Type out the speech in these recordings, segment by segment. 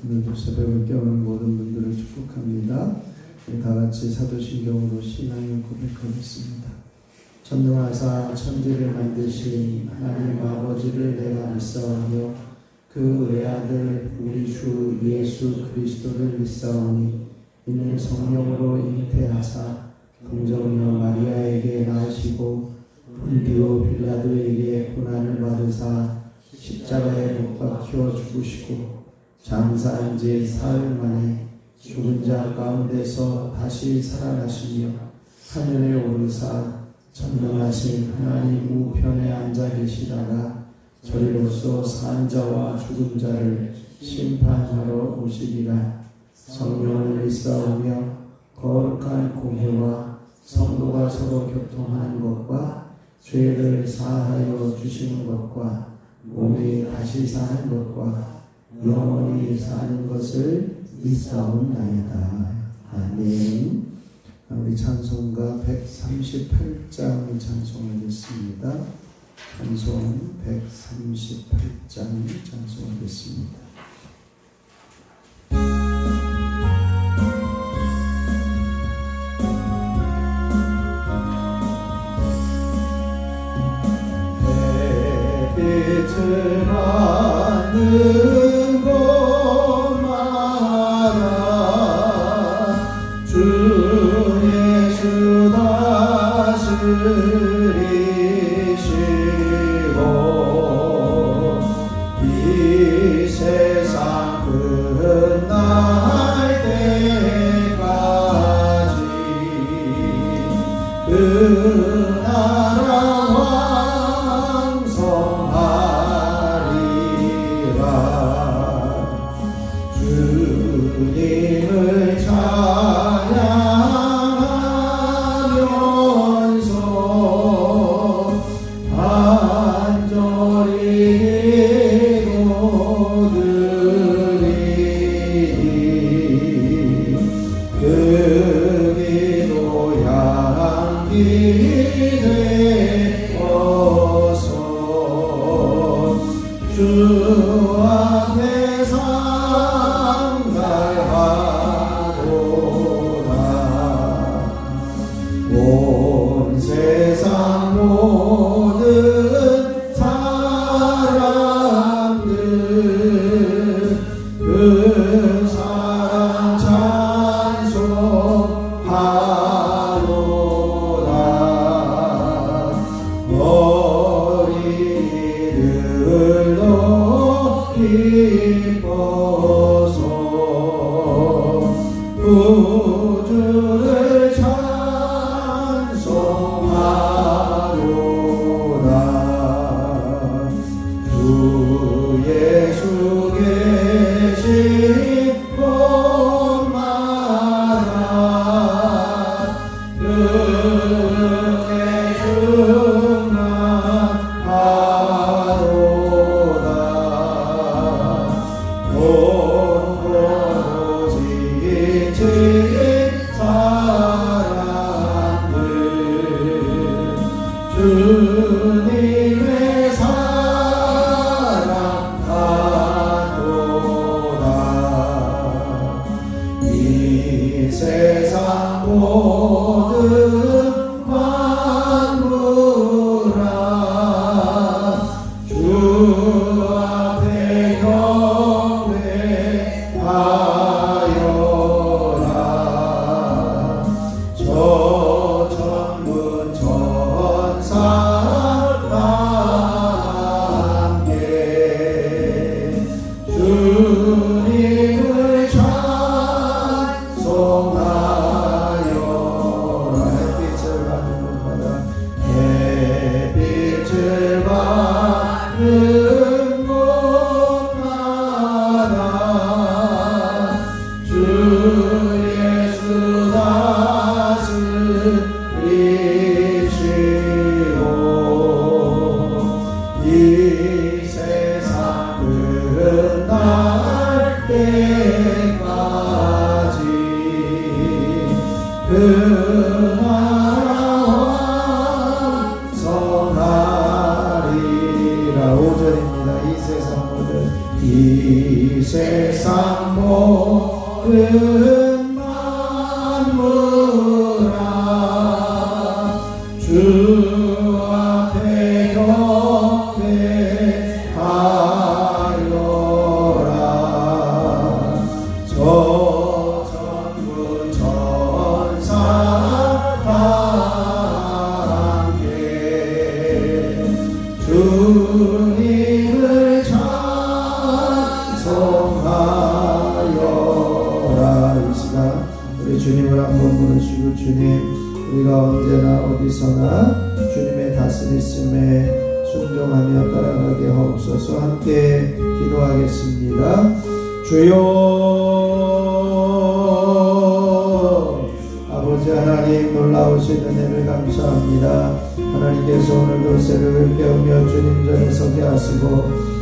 오늘도 새벽을 깨우는 모든 분들을 축복합니다. 다 같이 사도신경으로 신앙을 고백하겠습니다. 전능하사 천지를 만드신 하나님 아버지를 내가 믿사오며 그 외아들 우리 주 예수 그리스도를 믿사오니 이는 성령으로 잉태하사 동정녀 마리아에게 낳으시고 본디오 빌라도에게 고난을 받으사 십자가에 못 박혀 죽으시고 장사한 지 사흘 만에 죽은 자 가운데서 다시 살아나시며 하늘에 오르사 전능하신 하나님 우편에 앉아 계시다가 저리로서 산 자와 죽은 자를 심판하러 오시리라. 성령을 믿사오며 거룩한 공회와 성도가 서로 교통하는 것과 죄를 사하여 주시는 것과 몸이 다시 사는 것과 영원히 사는 것을 믿사옵나이다. 아멘. 우리 찬송가 138장을 찬송하겠습니다. 찬송 138장 찬송하겠습니다. 햇빛을 받는 곳마다 주 예수 다스리시고 이 세상 끝날 때까지 그 나라 왕성하리라. 주님을 찬양하면서 간절히 기도드리니 그 기도 향기 되어서 주 앞에 상달하도다. 온 세상 모든 사람들 그 사랑 찬송하도다. 어린이들도 기뻐서 구주를 찬송하도다. 주 예수 계신 곳마다 은혜 충만하도다. 공고로 지친 사람들 주님의 사랑 받도다. 이 세상 모든 만물아 주 앞에 경배하여라. 저 천군 천사와 함께 주님을 찬송하여라. 햇빛을 받는 곳마다 햇빛을 받는 곳마다 주 예수 다스리시고 이 세상 끝날 때까지 그 나라 왕성하리라. 5절입니다. 이 이 세상 모든 만물아 주 앞에 경배하여라. 저 천군 천사와 함께 주님을 찬송하여라. 이 시간 우리 주님을 한번 부르시고, 주님, 우리가 언제나 어디서나 주님의 다스리심에 순종하며 따라가게 하옵소서. 함께 기도하겠습니다. 주여, 아버지 하나님, 놀라우신 은혜를 감사합니다. 하나님께서 오늘도 새벽을 깨우며 주님 전에 서게 하시고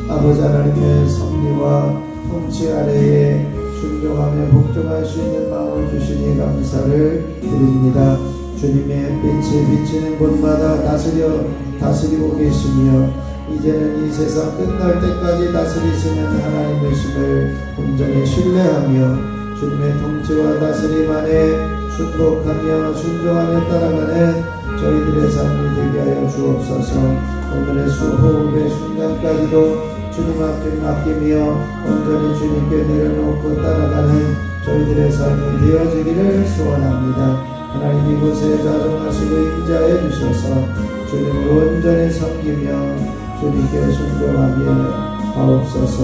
아버지 하나님의 섭리와 통치 아래에 순종하며 복종할 수 있는 마음을 주시니 감사를 드립니다. 주님의 빛이 비치는 곳마다 다스리고 계시며 이제는 이 세상 끝날 때까지 다스리시는 하나님이심을 온전히 신뢰하며 주님의 통치와 다스림 안에 순복하며 순종하며 따라가는 저희들의 삶을 되게 하여 주옵소서. 오늘의 수호흡의 순간까지도 주님 앞에 맡기며 온전히 주님께 내려놓고 따라가는 저희들의 삶이 되어지기를 소원합니다. 하나님, 이곳에 자정하시고 임재하여 주셔서 주님을 온전히 섬기며 주님께 순종하게 하옵소서.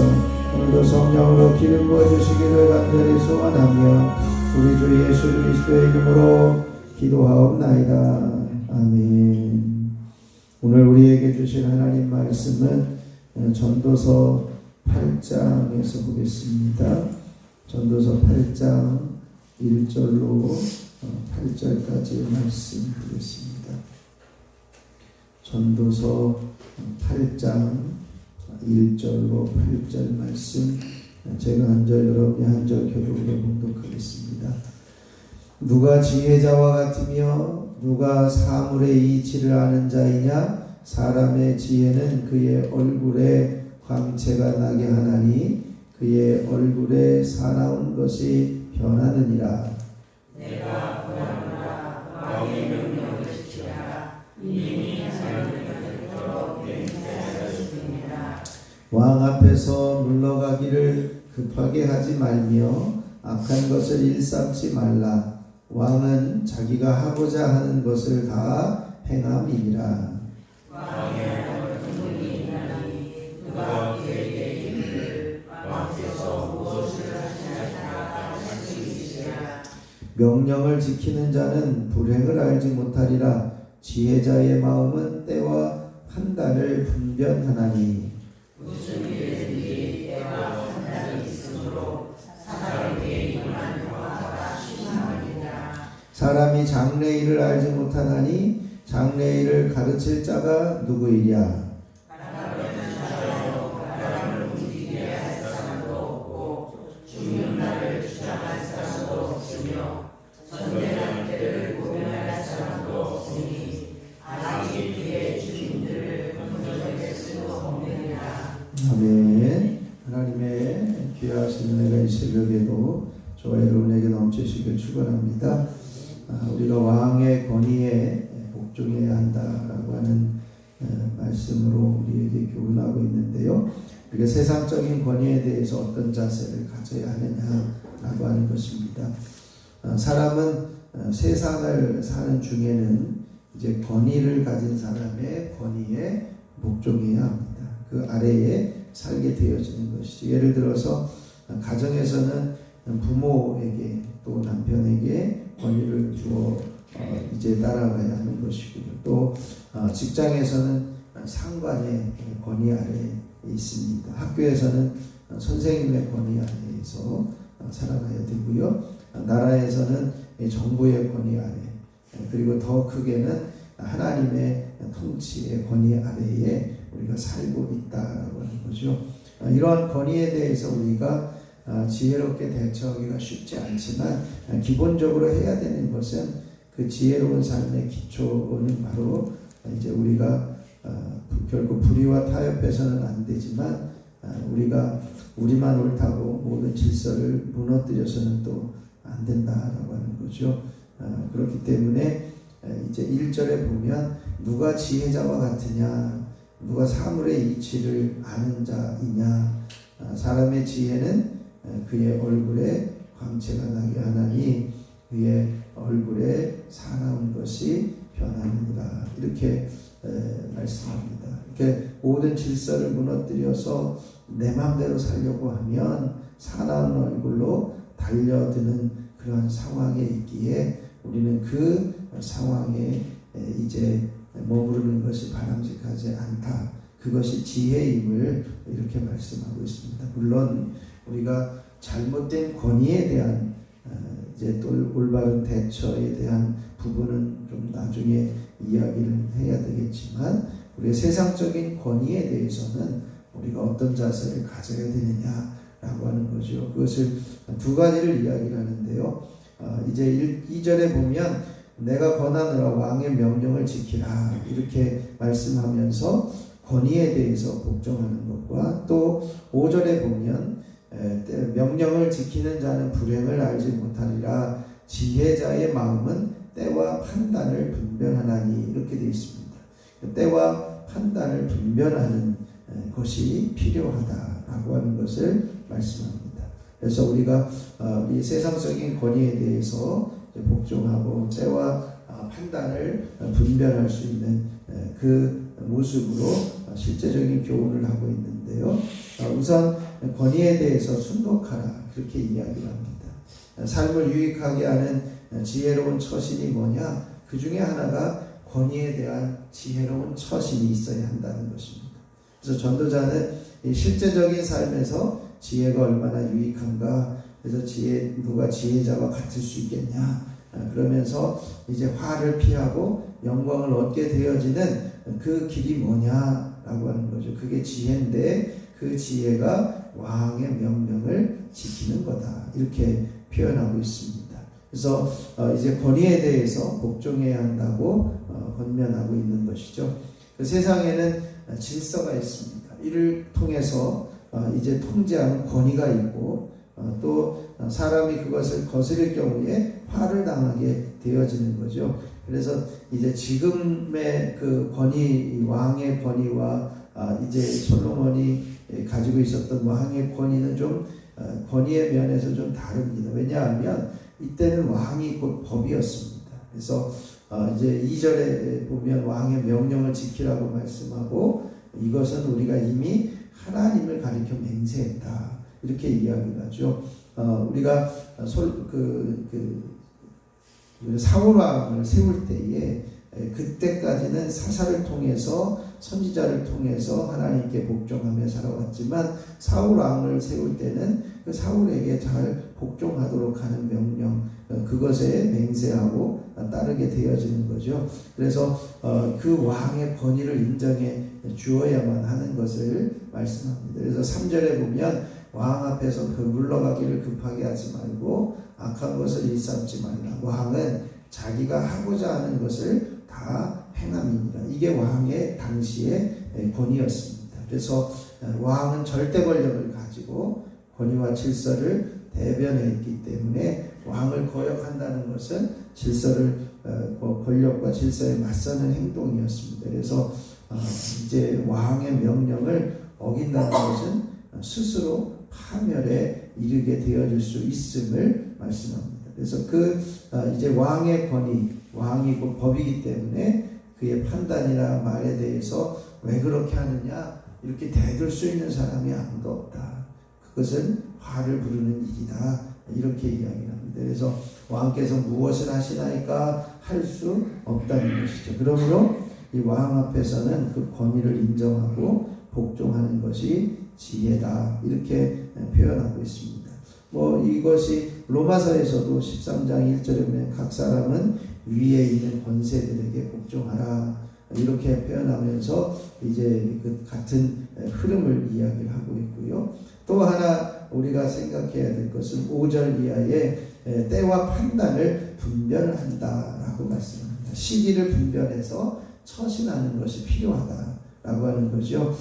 오늘도 성령으로 기름 부어주시기를 간절히 소원하며 우리 주 예수 그리스도의 이름으로 기도하옵나이다. 아멘. 오늘 우리에게 주신 하나님 말씀은 전도서 8장에서 보겠습니다. 전도서 8장 1절로 8절까지의 말씀 보겠습니다. 전도서 8장 1절로 8절 말씀, 제가 한 절 여러분이 한 절 교독으로 봉독하겠습니다. 누가 지혜자와 같으며 누가 사물의 이치를 아는 자이냐? 사람의 지혜는 그의 얼굴에 광채가 나게 하나니 그의 얼굴에 사나운 것이 변하느니라. 내가 보았노라. 왕의 명령을 지키라. 이미 하나님을 그토록 맹세하였습니다. 왕 앞에서 물러가기를 급하게 하지 말며 악한 것을 일삼지 말라. 왕은 자기가 하고자 하는 것을 다 행함이니라. 왕의 권능이 있나니 누가 그에게 이르기를 왕께서 무엇을 하시나이까 할 수 있으랴. 명령을 지키는 자는 불행을 알지 못하리라. 지혜자의 마음은 때와 판단을 분별하나니. 무슨 일이든지 때와 판단이 있으므로 사람에게 임하는 화가 심하니라. 사람이 장래일을 알지 못하나니 장래일을 가르칠 자가 누구이랴. 바람을 움직이게 할 사람도 없고 죽는 날을 주장할 사람도 없으며 선대한 때를 고면할 사람도 없으니 악이 그의 주인들을 건져낼 수 없느니라. 아멘. 하나님의 귀하신 은혜가 이 새벽에도 저와 여러분에게 넘치시길 축원합니다. 우리가 왕의 권위에 복종해야 한다라고 하는 말씀으로 우리에게 교훈하고 있는데요. 우리가 세상적인 권위에 대해서 어떤 자세를 가져야 하느냐라고 하는 것입니다. 사람은 세상을 사는 중에는 이제 권위를 가진 사람의 권위에 복종해야 합니다. 그 아래에 살게 되어지는 것이죠. 예를 들어서 가정에서는 부모에게 또 남편에게 권위를 주어 이제 따라가야 하는 것이고요. 또 직장에서는 상관의 권위 아래에 있습니다. 학교에서는 선생님의 권위 아래에서 살아가야 되고요. 나라에서는 정부의 권위 아래, 그리고 더 크게는 하나님의 통치의 권위 아래에 우리가 살고 있다라고 하는 거죠. 이러한 권위에 대해서 우리가 지혜롭게 대처하기가 쉽지 않지만 기본적으로 해야 되는 것은 그 지혜로운 삶의 기초는 바로 이제 우리가 결국 불의와 타협해서는 안 되지만 우리가 우리만 옳다고 모든 질서를 무너뜨려서는 또 안 된다라고 하는 거죠. 그렇기 때문에 이제 1절에 보면 누가 지혜자와 같으냐, 누가 사물의 이치를 아는 자이냐, 사람의 지혜는 그의 얼굴에 광채가 나게 하나니 그의 얼굴에 사나운 것이 변하느니라, 이렇게 말씀합니다. 이렇게 모든 질서를 무너뜨려서 내 마음대로 살려고 하면 사나운 얼굴로 달려드는 그러한 상황에 있기에 우리는 그 상황에 이제 머무르는 것이 바람직하지 않다. 그것이 지혜임을 이렇게 말씀하고 있습니다. 물론 우리가 잘못된 권위에 대한 이제 또 올바른 대처에 대한 부분은 좀 나중에 이야기를 해야 되겠지만, 우리의 세상적인 권위에 대해서는 우리가 어떤 자세를 가져야 되느냐라고 하는 거죠. 그것을 두 가지를 이야기를 하는데요. 이제 2절에 보면 내가 권하노라 왕의 명령을 지키라, 이렇게 말씀하면서 권위에 대해서 복종하는 것과, 또 5절에 보면 명령을 지키는 자는 불행을 알지 못하리라, 지혜자의 마음은 때와 판단을 분별하나니, 이렇게 되어 있습니다. 때와 판단을 분별하는 것이 필요하다라고 하는 것을 말씀합니다. 그래서 우리가 이 세상적인 권위에 대해서 복종하고 때와 판단을 분별할 수 있는 그 모습으로 실제적인 교훈을 하고 있는데요. 우선 권위에 대해서 순독하라, 그렇게 이야기를 합니다. 삶을 유익하게 하는 지혜로운 처신이 뭐냐? 그 중에 하나가 권위에 대한 지혜로운 처신이 있어야 한다는 것입니다. 그래서 전도자는 이 실제적인 삶에서 지혜가 얼마나 유익한가, 그래서 누가 지혜자와 같을 수 있겠냐, 그러면서 이제 화를 피하고 영광을 얻게 되어지는 그 길이 뭐냐라고 하는 거죠. 그게 지혜인데 그 지혜가 왕의 명령을 지키는 거다, 이렇게 표현하고 있습니다. 그래서 이제 권위에 대해서 복종해야 한다고 권면하고 있는 것이죠. 그 세상에는 질서가 있습니다. 이를 통해서 이제 통제하는 권위가 있고, 또 사람이 그것을 거스릴 경우에 화를 당하게 되어지는 거죠. 그래서 이제 지금의 그 권위, 왕의 권위와 이제 솔로몬이 가지고 있었던 왕의 권위는 좀 권위의 면에서 좀 다릅니다. 왜냐하면 이때는 왕이 곧 법이었습니다. 그래서 이제 2절에 보면 왕의 명령을 지키라고 말씀하고, 이것은 우리가 이미 하나님을 가리켜 맹세했다, 이렇게 이야기를 하죠. 우리가 사울 왕을 세울 때에 그때까지는 사사를 통해서, 선지자를 통해서 하나님께 복종하며 살아왔지만, 사울 왕을 세울 때는 그 사울에게 잘 복종하도록 하는 명령, 그것에 맹세하고 따르게 되어지는 거죠. 그래서 그 왕의 권위를 인정해 주어야만 하는 것을 말씀합니다. 그래서 3절에 보면 왕 앞에서 그 물러가기를 급하게 하지 말고 악한 것을 일삼지 말라. 왕은 자기가 하고자 하는 것을 다 행함이니라. 이게 왕의 당시의 권위였습니다. 그래서 왕은 절대 권력을 가지고 권위와 질서를 대변했기 때문에 왕을 거역한다는 것은 권력과 질서에 맞서는 행동이었습니다. 그래서 이제 왕의 명령을 어긴다는 것은 스스로 파멸에 이르게 되어질 수 있음을 말씀합니다. 그래서 이제 왕의 권위, 왕이 곧 법이기 때문에 그의 판단이나 말에 대해서 왜 그렇게 하느냐, 이렇게 대들 수 있는 사람이 아무도 없다. 그것은 화를 부르는 일이다, 이렇게 이야기합니다. 그래서 왕께서 무엇을 하시나이까 할 수 없다는 것이죠. 그러므로 이 왕 앞에서는 그 권위를 인정하고 복종하는 것이 지혜다, 이렇게 표현하고 있습니다. 이것이 로마서에서도 13장 1절에 보면 각 사람은 위에 있는 권세들에게 복종하라, 이렇게 표현하면서 이제 그 같은 흐름을 이야기를 하고 있고요. 또 하나 우리가 생각해야 될 것은 5절 이하에 때와 판단을 분별한다라고 말씀합니다. 시기를 분별해서 처신하는 것이 필요하다라고 하는 거죠.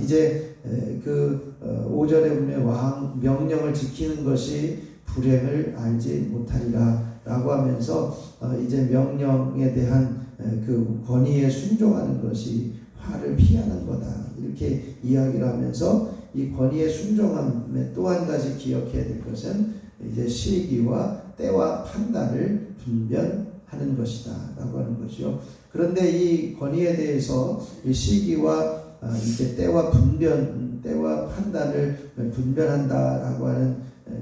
이제 그 5절에 보면 왕 명령을 지키는 것이 불행을 알지 못하리라 라고 하면서 이제 명령에 대한 그 권위에 순종하는 것이 화를 피하는 거다 이렇게 이야기를 하면서 이 권위에 순종함에 또 한 가지 기억해야 될 것은 이제 시기와 때와 판단을 분별하는 것이다 라고 하는 것이요. 그런데 이 권위에 대해서 이 시기와 이제 때와 판단을 분별한다라고 하는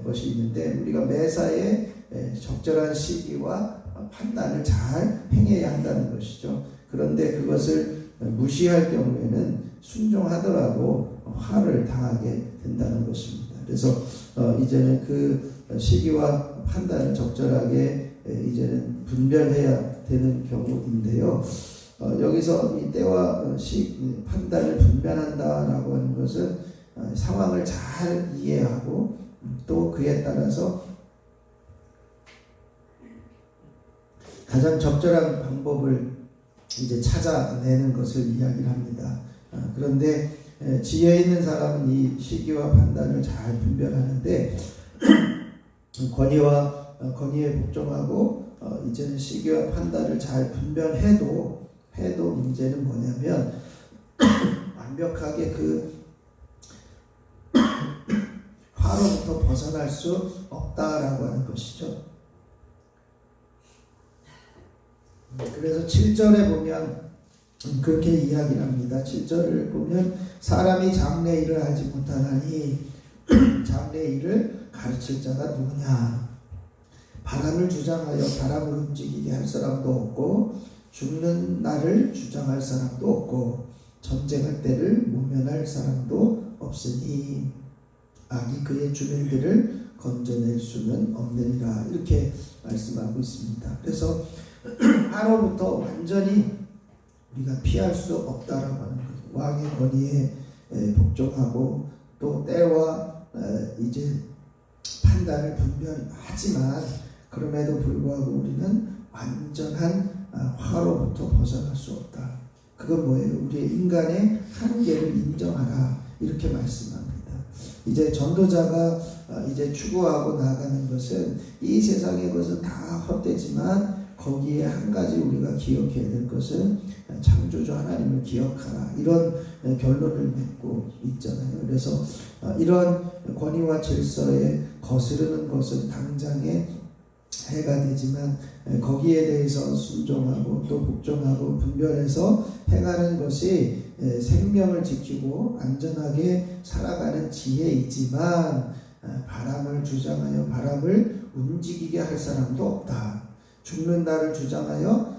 것이 있는데 우리가 매사에 적절한 시기와 판단을 잘 행해야 한다는 것이죠. 그런데 그것을 무시할 경우에는 순종하더라도 화를 당하게 된다는 것입니다. 그래서 이제는 그 시기와 판단을 적절하게 이제는 분별해야 되는 경우인데요. 여기서 이 때와 판단을 분별한다라고 하는 것은 상황을 잘 이해하고 또 그에 따라서 가장 적절한 방법을 이제 찾아내는 것을 이야기를 합니다. 그런데 지혜 있는 사람은 이 시기와 판단을 잘 분별하는데 권위에 복종하고 이제는 시기와 판단을 잘 분별해도 문제는 뭐냐면 완벽하게 그 화로부터 벗어날 수 없다라고 하는 것이죠. 그래서 7절에 보면 그렇게 이야기를 합니다. 7절을 보면 사람이 장래 일을 하지 못하나니 장래 일을 가르칠 자가 누구냐. 바람을 주장하여 바람을 움직이게 할 사람도 없고 죽는 날을 주장할 사람도 없고 전쟁할 때를 모면할 사람도 없으니 악이 그의 주민들을 건져낼 수는 없느니라 이렇게 말씀하고 있습니다. 그래서 하로부터 완전히 우리가 피할 수 없다라고 하는 거죠. 왕의 권위에 복종하고 또 때와 이제 판단을 분별하지만 그럼에도 불구하고 우리는 완전한 화로부터 벗어날 수 없다. 그건 뭐예요? 우리의 인간의 한계를 인정하라 이렇게 말씀합니다. 이제 전도자가 이제 추구하고 나가는 것은 이 세상의 것은 다 헛되지만 거기에 한 가지 우리가 기억해야 될 것은 창조주 하나님을 기억하라 이런 결론을 맺고 있잖아요. 그래서 이런 권위와 질서에 거스르는 것은 당장에 해가 되지만 거기에 대해서 순종하고 또 복종하고 분별해서 행하는 것이 생명을 지키고 안전하게 살아가는 지혜이지만 바람을 주장하여 바람을 움직이게 할 사람도 없다. 죽는 날을 주장하여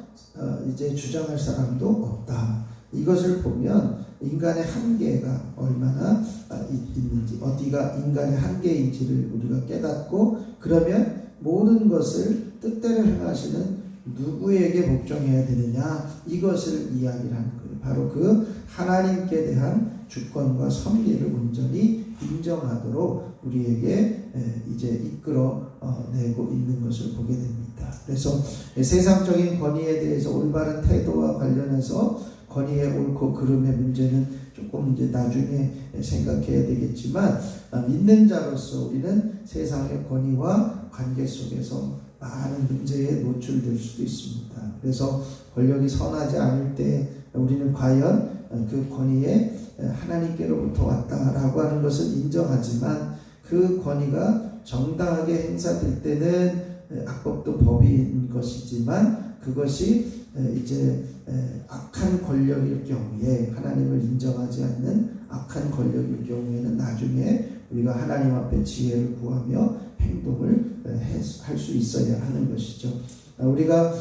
이제 주장할 사람도 없다. 이것을 보면 인간의 한계가 얼마나 있는지 어디가 인간의 한계인지를 우리가 깨닫고 그러면 모든 것을 뜻대로 행하시는 누구에게 복종해야 되느냐 이것을 이야기를 하는 거예요. 바로 그 하나님께 대한 주권과 섭리를 온전히 인정하도록 우리에게 이제 이끌어내고 있는 것을 보게 됩니다. 그래서 세상적인 권위에 대해서 올바른 태도와 관련해서 권위의 옳고 그름의 문제는 조금 이제 나중에 생각해야 되겠지만 믿는 자로서 우리는 세상의 권위와 관계 속에서 많은 문제에 노출될 수도 있습니다. 그래서 권력이 선하지 않을 때 우리는 과연 그 권위에 하나님께로부터 왔다라고 하는 것을 인정하지만 그 권위가 정당하게 행사될 때는 악법도 법인 것이지만 그것이 이제 악한 권력일 경우에 하나님을 인정하지 않는 악한 권력일 경우에는 나중에 우리가 하나님 앞에 지혜를 구하며 행동을 할 수 있어야 하는 것이죠. 우리가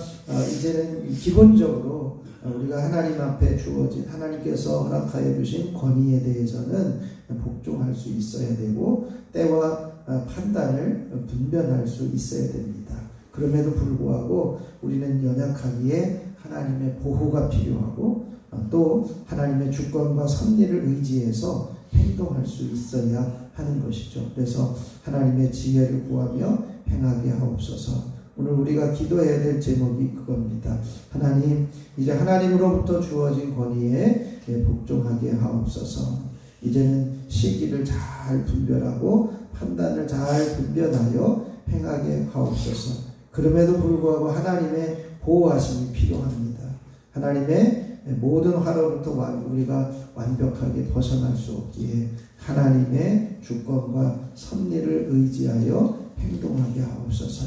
이제는 기본적으로 우리가 하나님 앞에 주어진 하나님께서 허락하여 주신 권위에 대해서는 복종할 수 있어야 되고 때와 판단을 분별할 수 있어야 됩니다. 그럼에도 불구하고 우리는 연약하기에 하나님의 보호가 필요하고 또 하나님의 주권과 섭리를 의지해서 행동할 수 있어야 하는 것이죠. 그래서 하나님의 지혜를 구하며 행하게 하옵소서. 오늘 우리가 기도해야 될 제목이 그겁니다. 하나님, 이제 하나님으로부터 주어진 권위에 복종하게 하옵소서. 이제는 시기를 잘 분별하고 판단을 잘 분별하여 행하게 하옵소서. 그럼에도 불구하고 하나님의 보호하심이 필요합니다. 하나님의 모든 화로부터 우리가 완벽하게 벗어날 수 없기에 하나님의 주권과 섭리를 의지하여 행동하게 하옵소서.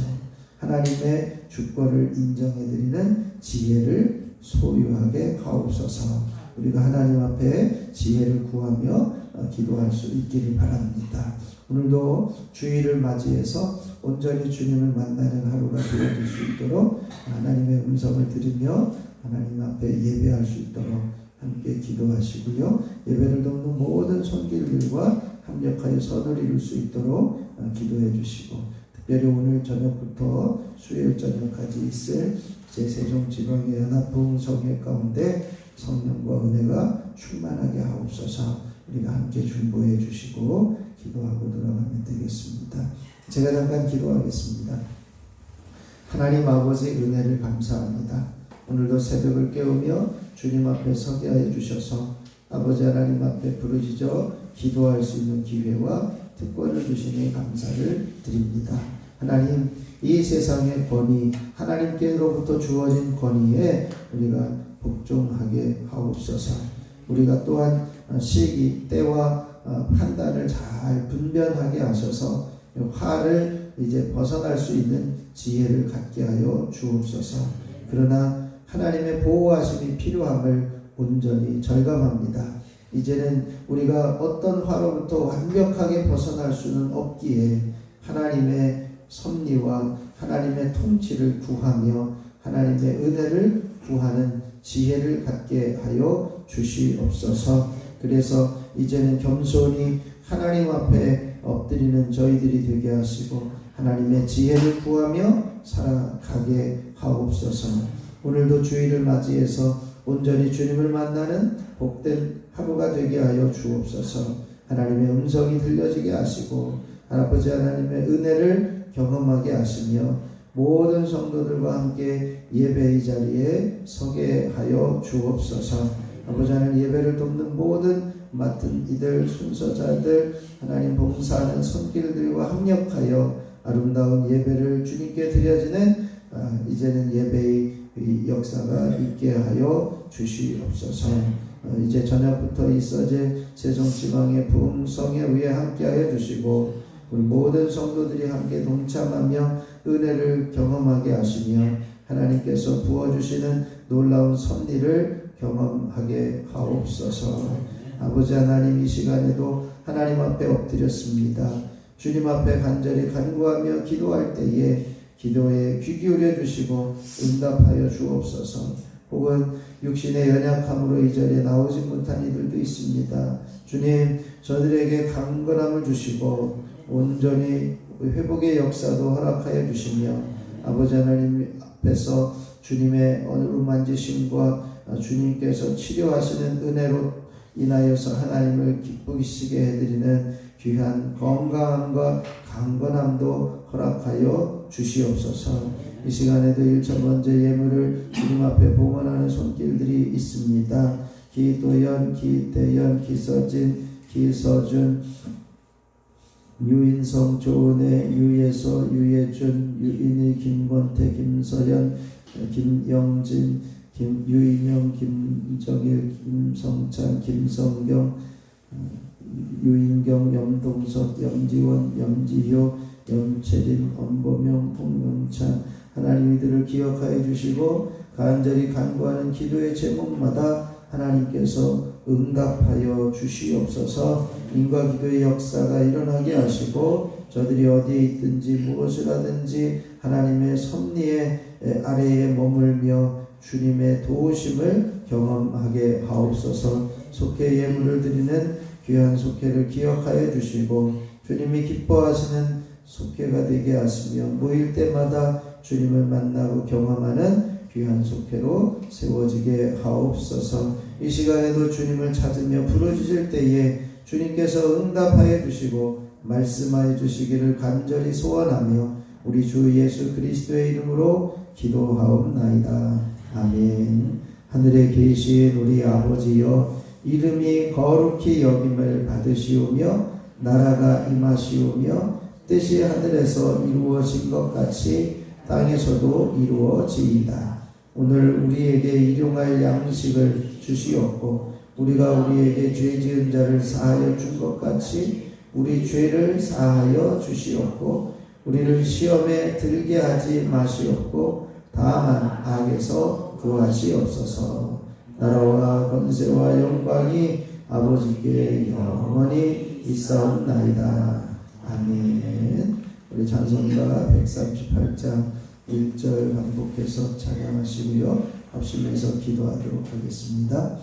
하나님의 주권을 인정해드리는 지혜를 소유하게 하옵소서. 우리가 하나님 앞에 지혜를 구하며 기도할 수 있기를 바랍니다. 오늘도 주일을 맞이해서 온전히 주님을 만나는 하루가 되어질 수 있도록 하나님의 음성을 들으며 하나님 앞에 예배할 수 있도록 함께 기도하시고요. 예배를 돕는 모든 손길들과 합력하여 선을 이룰 수 있도록 기도해 주시고, 특별히 오늘 저녁부터 수요일 저녁까지 있을 제 세종지방의 연합부흥성회 가운데 성령과 은혜가 충만하게 하옵소서. 우리가 함께 중보해 주시고 기도하고 돌아가면 되겠습니다. 제가 잠깐 기도하겠습니다. 하나님 아버지 은혜를 감사합니다. 오늘도 새벽을 깨우며 주님 앞에 서게 하여 주셔서 아버지 하나님 앞에 부르짖어 기도할 수 있는 기회와 특권을 주시니 감사를 드립니다. 하나님, 이 세상의 권위, 하나님께로부터 주어진 권위에 우리가 복종하게 하옵소서. 우리가 또한 시기, 때와 판단을 잘 분별하게 하셔서 화를 이제 벗어날 수 있는 지혜를 갖게 하여 주옵소서. 그러나 하나님의 보호하심이 필요함을 온전히 절감합니다. 이제는 우리가 어떤 화로부터 완벽하게 벗어날 수는 없기에 하나님의 섭리와 하나님의 통치를 구하며 하나님의 은혜를 구하는 지혜를 갖게 하여 주시옵소서. 그래서 이제는 겸손히 하나님 앞에 엎드리는 저희들이 되게 하시고 하나님의 지혜를 구하며 살아가게 하옵소서. 오늘도 주일을 맞이해서 온전히 주님을 만나는 복된 하루가 되게 하여 주옵소서. 하나님의 음성이 들려지게 하시고 아버지 하나님의 은혜를 경험하게 하시며 모든 성도들과 함께 예배의 자리에 서게 하여 주옵소서. 아버지 하나님, 예배를 돕는 모든 맡은 이들 순서자들, 하나님 봉사하는 손길들과 합력하여 아름다운 예배를 주님께 드려지는 이제는 예배의 역사가 있게 하여 주시옵소서. 이제 저녁부터 있어질 세종지방의 부흥성에 위에 함께하여 주시고 우리 모든 성도들이 함께 동참하며 은혜를 경험하게 하시며 하나님께서 부어주시는 놀라운 섭리를 경험하게 하옵소서. 아버지 하나님, 이 시간에도 하나님 앞에 엎드렸습니다. 주님 앞에 간절히 간구하며 기도할 때에 기도에 귀 기울여 주시고 응답하여 주옵소서. 혹은 육신의 연약함으로 이 자리에 나오지 못한 이들도 있습니다. 주님, 저들에게 강건함을 주시고 온전히 회복의 역사도 허락하여 주시며 아버지 하나님 앞에서 주님의 어루 만지심과 주님께서 치료하시는 은혜로 인하여서 하나님을 기쁘시게 해드리는 귀한 건강함과 강건함도 허락하여 주시옵소서. 이 시간에도 1,000번째 예물을 주님 앞에 봉헌하는 손길들이 있습니다. 기도연, 기대연, 기서진, 기서준, 유인성, 조은혜, 유예서, 유예준, 유인희, 김권태, 김서연, 김영진, 유인영, 김정일, 김성찬, 김성경, 유인경, 염동석, 염지원, 염지효, 염채린, 엄보명, 통명찬, 하나님 이들을 기억하여 주시고 간절히 간구하는 기도의 제목마다 하나님께서 응답하여 주시옵소서. 인과 기도의 역사가 일어나게 하시고 저들이 어디에 있든지 무엇을 하든지 하나님의 섭리의 아래에 머물며 주님의 도우심을 경험하게 하옵소서. 속회 예물을 드리는 귀한 속회를 기억하여 주시고 주님이 기뻐하시는 속회가 되게 하시며 모일 때마다 주님을 만나고 경험하는 귀한 속회로 세워지게 하옵소서. 이 시간에도 주님을 찾으며 부르짖을 때에 주님께서 응답하여 주시고 말씀하여 주시기를 간절히 소원하며 우리 주 예수 그리스도의 이름으로 기도하옵나이다. 아멘. 하늘에 계신 우리 아버지여, 이름이 거룩히 여김을 받으시오며 나라가 임하시오며 뜻이 하늘에서 이루어진 것 같이 땅에서도 이루어지이다. 오늘 우리에게 일용할 양식을 주시옵고 우리가 우리에게 죄 지은 자를 사하여 준 것 같이 우리 죄를 사하여 주시옵고 우리를 시험에 들게 하지 마시옵고 다만 악에서 구하시옵소서. 나라와 권세와 영광이 아버지께 영원히 있사옵나이다. 아멘. 우리 찬송가 138장 1절 반복해서 찬양하시고요. 합심해서 기도하도록 하겠습니다.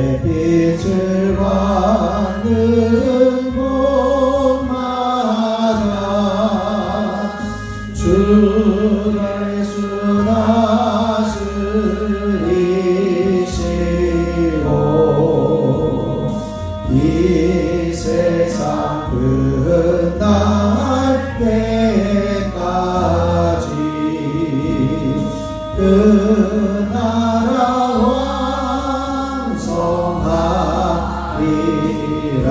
햇빛을 받는 곳마다 주 예수 다스리시고 이 세상 끝날 때까지 그 나라 완성하리라.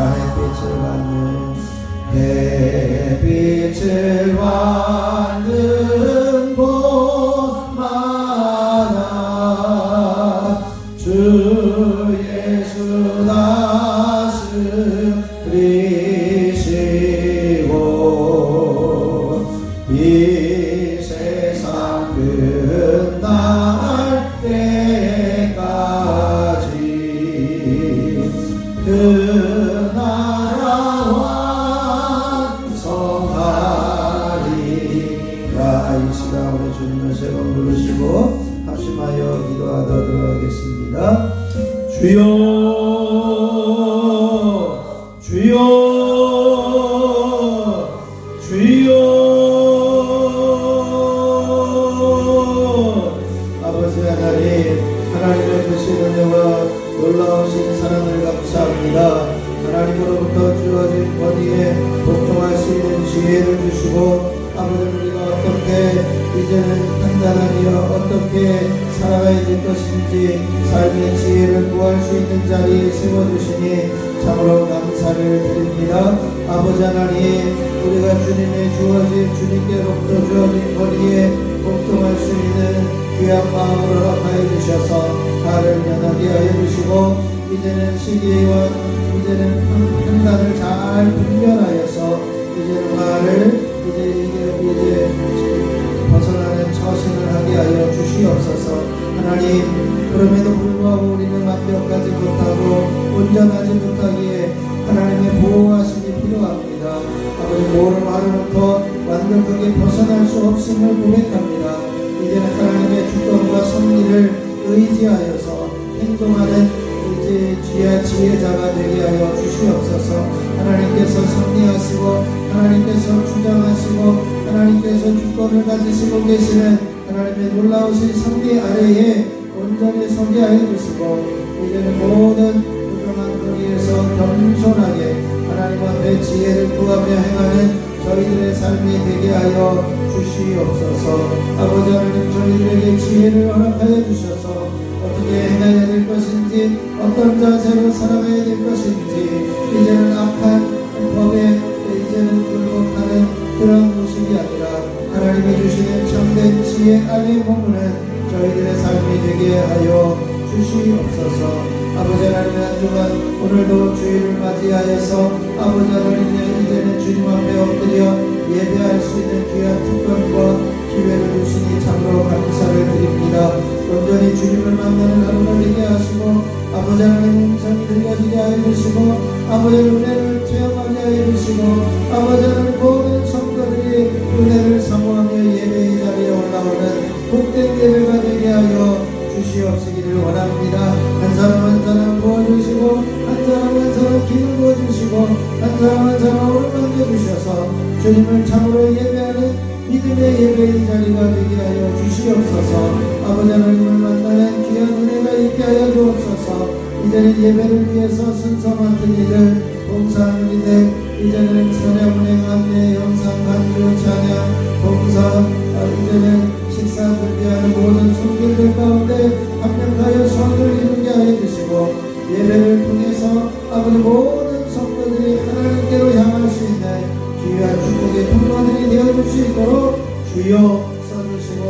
햇빛을 받는 곳마다 주 예수 다스리시고 이 세상 끝날 때까지 그 나라 완성하리라. 이 시간 우리 주님을 세 번 부르시고 합심하여 기도하도록 하겠습니다. 주여 주여 주여. 아버지 하나님, 하나님의 크신 은혜와 놀라우신 사랑을 감사합니다. 하나님으로부터 주어진 권위에 복종할 수 있는 지혜를 주시고 아버지 우리가 어떻게 이제는 판단하며 어떻게 살아가야 될 것인지 삶의 지혜를 구할 수 있는 자리에 세워주시니 참으로 감사를 드립니다. 아버지 하나님, 우리가 주님의 주님께로부터 주어진 권위에 복종할 수 있는 귀한 마음으로 허락하여 주셔서 나를 면하게 하여 주시고 이제는 시기와 이제는 판단을 잘 분별하여서 이제는 나를 이제 벗어나는 처신을 하게 하여 주시옵소서. 하나님, 그럼에도 불구하고 우리는 완벽하지 못하고 온전하지 못하기에 하나님의 보호하심이 필요합니다. 아버지, 모든 하루부터 완벽하게 벗어날 수 없음을 고백합니다. 이제는 하나님의 주권과 섭리를 의지하여서 행동하는 이제 지혜자가 되게 하여 주시옵소서. 하나님께서 섭리하시고 하나님께서 주장하시고 하나님께서 주권을 가지시고 계시는 하나님의 놀라우신 섭리 아래에 온전히 서게 하여 주시고 이제는 모든 부정한 거리에서 겸손하게 하나님 앞에 지혜를 구하며 행하는 저희들의 삶이 되게 하여 주시옵소서. 아버지 하나님, 저희들에게 지혜를 허락하여 주셔서 어떻게 행해야 될 것인지 어떤 자세로 살아가야 될 것인지 이제는 악한 법에 이제는 굴복하는 그런 모습이 아니라 하나님이 주시는 참된 지혜 안에 머무는 저희들의 삶이 되게 하여 주시옵소서. 아버지 하나님, 한 주간 오늘도 주일을 맞이하여서 아버지 하나님, 이제는 주님 앞에 엎드려 예배할 수 있는 귀한 특권과 기회를 주시니 참으로 감사를 드립니다. 온전히 주님을 만나는 하루가 되게 하시고 아버지 하나님 음성이 들려지게 하여 주시고 아버지 은혜를 체험하게 하여 주시고 아버지 하나님 모든 성도들이 은혜를 사모하며 예배의 자리에 올라오는 복된 예배가 되게 하여 주시옵시기를 원합니다. 한 사람 한 사람 부어주시고 한 사람 한 사람 기름 부어주시고 한 사람 한 사람 오른만 주셔서 주님을 참으로 예배하는 믿음의 예배의 자리가 되게 하여 주시옵소서. 아버지 하나님을 만나는 귀한 은혜가 있게 하여 주옵소서. 이제는 예배를 위해서 순서 맡은 이들, 봉사하는 이들, 이제는 찬양 운행 안내 영상 간주 찬양 봉사 이제는 식사 준비하는 모든 손길들 가운데 합력하여 선을 이루게 하여 주시고 예배를 통해서 아버지 모든 성도들이 하나님께로 향할 수 있는 귀한 축복의 통로들이 되어줄 수 있도록 주여 써주시고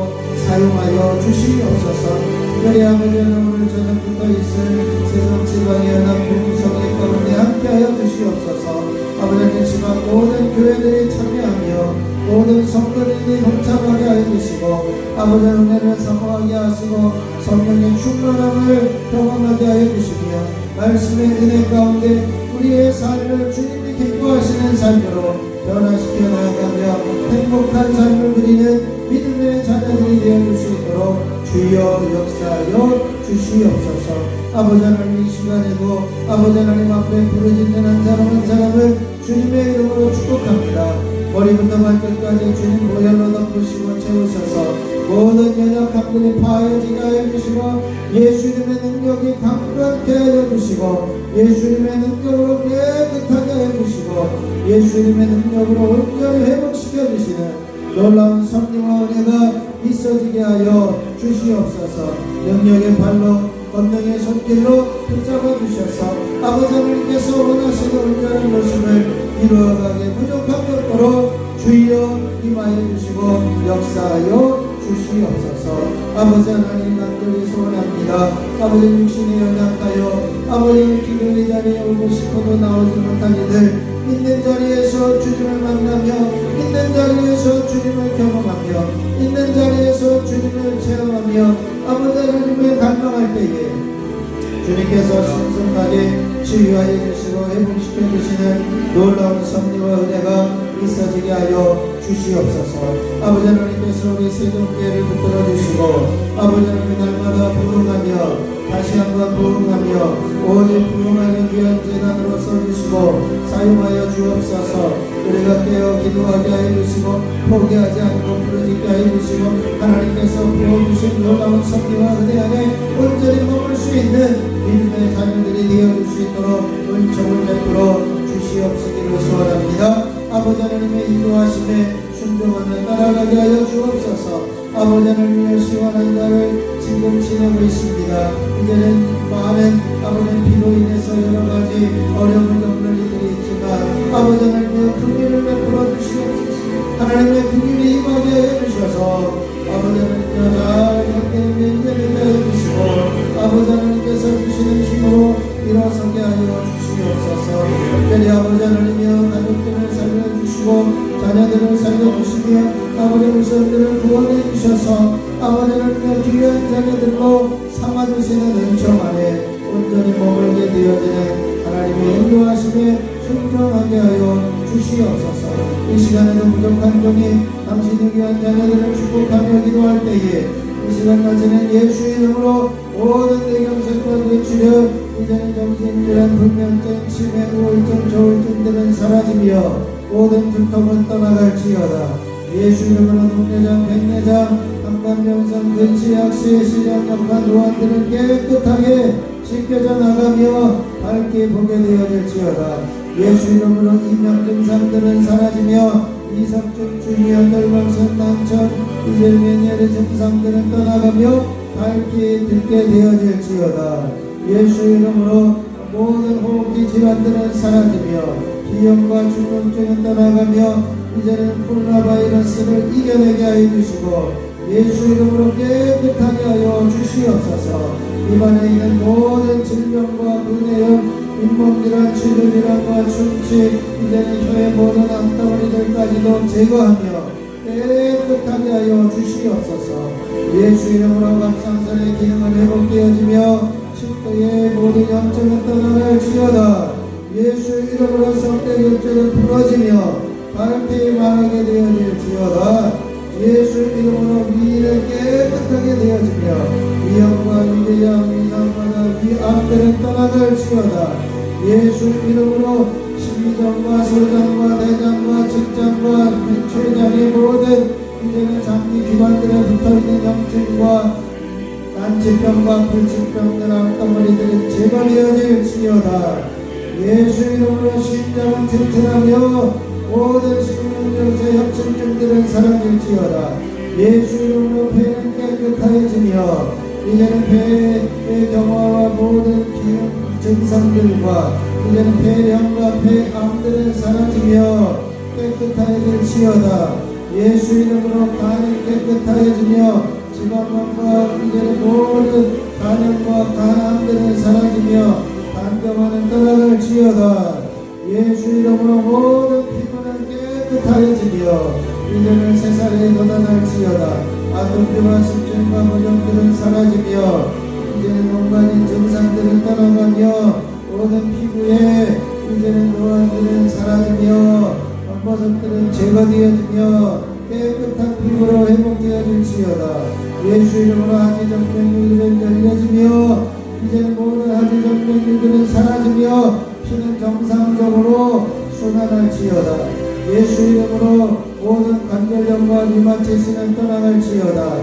사용하여 주시옵소서. 특별히 아버지는 오늘 저녁부터 있을 세상 지방의 연합 부흥성회 가운데 함께하여 주시옵소서. 아버지는 지방 모든 교회들이 참여하며 모든 성도들이 동참하게 하여 주시고 아버지의 은혜를 사모하게 하시고 성령의 충만함을 경험하게 하여 주시며 말씀의 은혜 가운데 우리의 삶을 주님이 기뻐하시는 삶으로 변화시켜 나아가며 행복한 삶을 누리는 믿음의 자녀들이 되어줄 수 있도록 주여 역사하여 주시옵소서. 아버지 하나님 이 시간에도 아버지 하나님 앞에 부르짖는 한 사람 한 사람을 주님의 이름으로 축복합니다. 머리부터 발끝까지 주님 보혈로 덮으시고 채우셔서 모든 연약함들이 파해지게 하여 주시고 예수님의 능력이 강건케 하여 주시고 예수님의 능력으로 깨끗하게 하여 주시고 예수님의 능력으로 온전히 회복시켜 주시는 놀라운 섭리와 은혜가 있어지게 하여 주시옵소서. 영역의 발로 권능의 손길로 붙잡아 주셔서 아버지 하나님께서 원하시는 온전한 모습을 이루어가게 부족함이 없도록 주여 임하여 주시고 역사하여 주시옵소서. 아버지 하나님 간절히 소원합니다. 아버지 육신에 연약하여 아버지 기도의 자리에 오고 싶어도 나오지 못하기를 있는 자리에서 주님을 만나며 있는 자리에서 주님을 경험하며 있는 자리에서 주님을 체험하며 아버지 하나님을 갈망할 때에 주님께서 신속하게 치유하여 주시고 회복시켜 주시는 놀라운 섭리와 은혜가 있어지게 하여 주시옵소서. 아버지 하나님께서 우리 세종교회를 붙들어 주시고 아버지 하나님 날마다 부흥하며 다시 한번 부흥하며 오직 부흥하는 귀한 재단으로 써주시고 사용하여 주옵소서. 우리가 깨어 기도하게 하여 주시고 포기하지 않고 부르짖게 하여 주시고 하나님께서 부어주신 놀라운 섭리와 은혜 안에 온전히 머물 수 있는 믿음의 자녀들이 되어줄 수 있도록 은총을 베풀어 주시옵시기를 소원합니다. 아버지 하나님의 인도하심에 순종하며 따라가게 하여 주옵소서. 아버지 하나님의 시원한 날을 지금 지내고 있습니다. 이제는 많은 아버지 비로 인해서 여러가지 어려움을 겪는 이들이 있지만 아버지 하나님의 긍휼을 베풀어 주시옵소서. 하나님의 긍휼이 임하게 해 주셔서 아버지 하나님께서 잘 겪게 이겨내게 해 주시고 아버지 하나님께서 주시는 힘으로 일어서게 하여 주시옵소서. 특별히 아버지 하나님이여 가족들을 살려주시고 자녀들을 살려주시며 아버지 우선들을 구원해 주셔서 아버지 하나님의 귀한 자녀들로 삼아주시는 은총 안에 온전히 머물게 되어지는 하나님의 인도하심에 순종하게 하여 주시옵소서. 이 시간에도 부족한 종이 당신의 귀한 자녀들을 축복하며 기도할 때에 이 시간까지는 예수 이름으로 모든 뇌경색과 뇌출혈 이제는 정신질환 불면증 치매 우울증 조울증들은 사라지며 모든 두통은 떠나갈지어다. 예수 이름으로 녹내장 백내장 한간병상 근시약시의 시장약한 노안들은 깨끗하게 씻겨져 나가며 밝게 보게 되어질지어다. 예수 이름으로 이명 증상들은 사라지며 이석증 주미연 덜망성 난청 이젤메니엘의 증상들은 떠나가며 밝게 듣게 되어질지어다. 예수 이름으로 모든 호흡기 질환들은 사라지며 비염과 중풍증은 떠나가며 이제는 코로나 바이러스를 이겨내게 하여 주시고 예수 이름으로 깨끗하게 하여 주시옵소서. 입안에 있는 모든 질병과 근해염 잇몸질환 치료질환과 충치 이제는 혀의 모든 암덩어리들까지도 제거하며 깨끗하게 하여 주시옵소서. 예수 이름으로 갑상선의 기능은 회복되어지며 식도의 모든 염증은 떠나갈지어다. 예수 이름으로 성대결절은 부러지며 밝게 말하게 되어질지어다. 예수 이름으로 위를 깨끗하게 되어지며 위염과 위궤양 위장마다 위암들은 떠나갈지어다. 예수 이름으로 심장과 소장과 대장과 직장과 췌장의 모든 이제는 장기 기관들에 붙어있는 염증과 난치병과 불치병들 암덩어리들이 제거되어질지어다. 예수 이름으로 심장은 튼튼하며 모든 식물연병세 협심증들은 사라질지어다. 예수 이름으로 폐는 깨끗하여지며 이제는 폐의 경화와 모든 기흉 증상들과 이제는 폐렴과 폐암들은 사라지며 깨끗하여질지어다. 예수 이름으로 간은 깨끗하여지며 지방간과 이제는 모든 간염과 간암들은 사라지며 간경화는 떠나갈지어다. 예수 이름으로 모든 피부는 깨끗하여지며 이제는 새살에 돋아날지어다. 아토피와 습진과 무정들은 사라지며 이제는 온갖 증상들은 떠나가며 모든 피부에 이제는 노안들은 사라지며 버섯들은 제거되어지며 깨끗한 피부로 회복되어질지어다. 예수 이름으로 하지정맥류들은 열려지며 이제는 모든 하지정맥류들은 사라지며 피는 정상적으로 순환할지어다. 예수 이름으로 모든 관절염과 류마티스는 떠나갈지어다.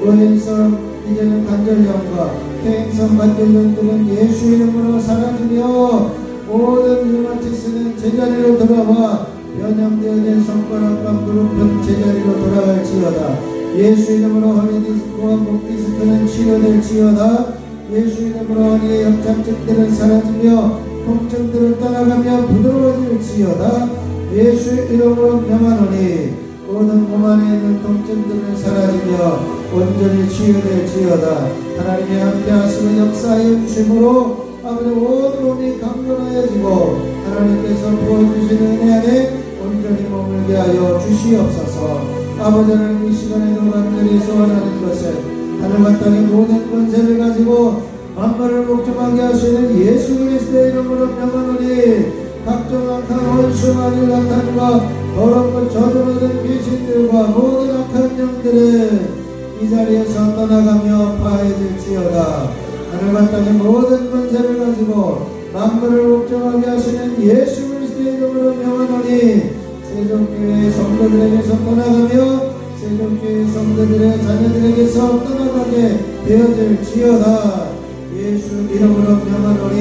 노인성 이제는 관절염과 퇴행성 관절염들은 예수 이름으로 사라지며 모든 류마티스는 제자리로 돌아와 변형되어진 손가락과 무릎은 제자리로 돌아갈지어다. 예수 이름으로 허리 디스크와 목 디스크는 치료될지어다. 예수 이름으로 허리의 협착증들은 사라지며 통증들은 떠나가며 부드러워질지어다. 예수 이름으로 명하노니 모든 몸 안에 있는 통증들은 사라지며 온전히 치유될지어다. 하나님의 함께 하시는 역사의 주심으로 아버지 온 몸이 강건하여지고 하나님께서 부어주시는 은혜 안에 온전히 머물게 하여 주시옵소서. 아버지 하나님 이 시간에도 간절히 소원하는 것은 하늘과 땅의 모든 권세를 가지고 만물을 목적하게 하시는 예수 그리스도의 이름으로 명하노니 각종 악한 원수와 일락탄과 더럽고 저주받은 귀신들과 모든 악한 영들은 이 자리에서 떠나가며 파해질지어다. 하늘과 땅의 모든 권세를 가지고 만물을 목적하게 하시는 예수 그리스도의 이름으로 명하노니 세종교회의 성도들에게서 떠나가며 세종교회의 성도들의 자녀들에게서 떠나가게 되어질지어다. 예수 이름으로 명하노니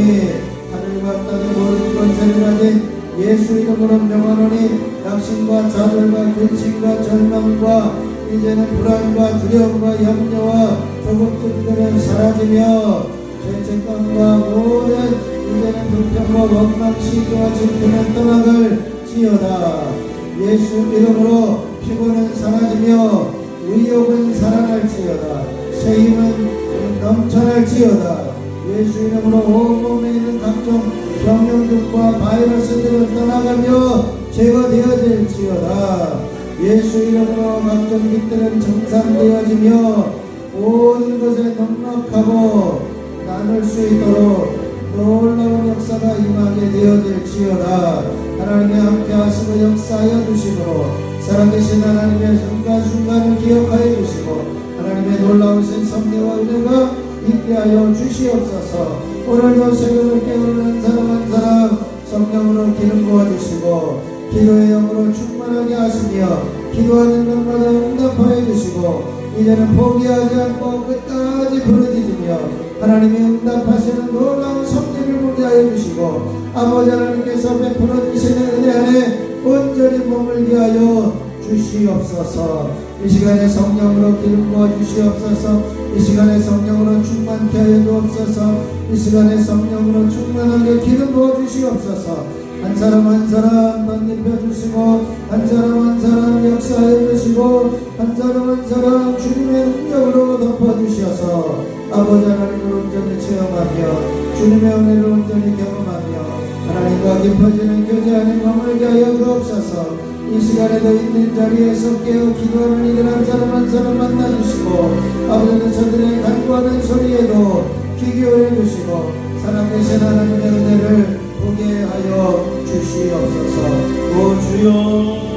하늘과 땅의 모든 권세를 가진 예수 이름으로 명하노니 낙심과 좌절과 근심과 절망과 이제는 불안과 두려움과 염려와 조급증들은 사라지며 죄책감과 모든 이제는 불평과 원망 시기와 질투는 떠나갈지어다. 예수 이름으로 피곤은 사라지며 의욕은 살아날지어다. 새 힘은 넘쳐날지어다. 예수 이름으로 온몸에 있는 각종 병용균과 바이러스들은 떠나가며 제거되어질지어다. 예수 이름으로 각종 빛들은 정상되어지며 모든 것에 넉넉하고 나눌 수 있도록 놀라운 역사가 임하게 되어질지어다. 하나님의 함께 하시고 역사하여 주시므로 살아계신 하나님의 순간순간을 기억하여 주시고 하나님의 놀라우신 섭리와 은혜가 있게 하여 주시옵소서. 오늘도 새벽을 깨우는 사람 한 사람 성령으로 기름 부어주시고 기도의 영으로 충만하게 하시며 기도하는 것마다 응답하여 주시고 이제는 포기하지 않고 끝까지 부르짖으며 하나님의 응답하시는 놀라운 섭리를 보게 하여 주시고 아버지 하나님께서 베풀어 주시는 은혜 안에 온전히 머물게 하여 주시옵소서. 이 시간에 성령으로 기름 부어 주시옵소서. 이 시간에 성령으로 충만케 하여 주옵소서. 이 시간에 성령으로 충만하게 기름 부어 주시옵소서. 한 사람 한 사람 반입해 주시고 한 사람 한 사람 역사해 주시고 한 사람 한 사람 주님의 능력으로 덮어 주셔서 아버지 하나님을 온전히 체험하며 주님의 은혜를 온전히 경험하며 하나님과 깊어지는 교제 안에 머물게 하여 주옵소서. 이 시간에도 있는 자리에서 깨어 기도하는 이들 한 사람 만나주시고 아버지는 저들의 간구하는 소리에도 귀 기울여 주시고 살아계신 하나님의 은혜를 보게 하여 주시옵소서. 오 주여